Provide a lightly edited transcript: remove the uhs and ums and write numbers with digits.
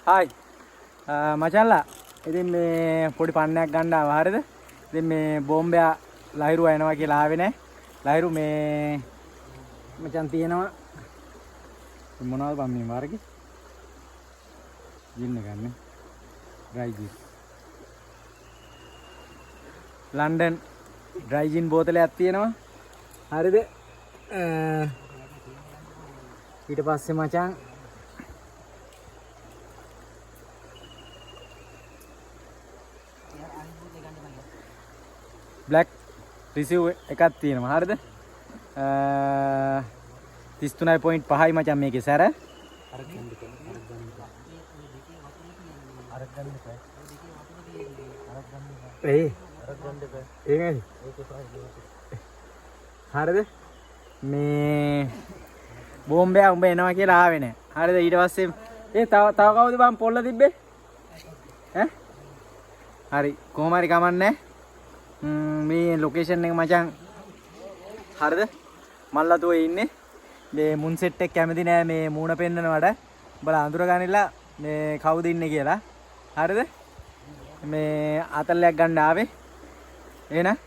Hi මචල්ලා ඉතින් මේ පොඩි පන්නයක් ගන්න ආවා හරියද ඉතින් මේ බෝම්බයා ලහිරුව එනවා කියලා ආවේ නැහැ ලහිරු මේ මචන් තියෙනවා මොනවද බම් මේ මාර්ගේ ගින්න ගන්න ඩ්‍රයි ජින් ලන්ඩන් ඩ්‍රයි ජින් බෝතලයක් තියෙනවා හරියද ඊට පස්සේ මචං black receive එකක් තියෙනවා හරියද 33.5යි මචං මේකේ සැර අරක් ගන්න හරියද මේ බෝම්බයා උඹ එනවා කියලා ආවේ නැහැ. හරිද ඊට පස්සේ තව කවුද බං පොල්ල තිබ්බේ? ඈ? හරි කොහොම හරි කමන්නේ. මේ ලොකේෂන් එක මචං හරිද? මල්ලතුවේ ඉන්නේ. මේ මුන් සෙට් එක කැමති නෑ මේ මූණ පෙන්නනවට. උඹලා අඳුර ගන්නilla මේ කවුද ඉන්නේ කියලා. හරිද? මේ අතල්ලයක් ගන්න ආවේ. එහෙනම්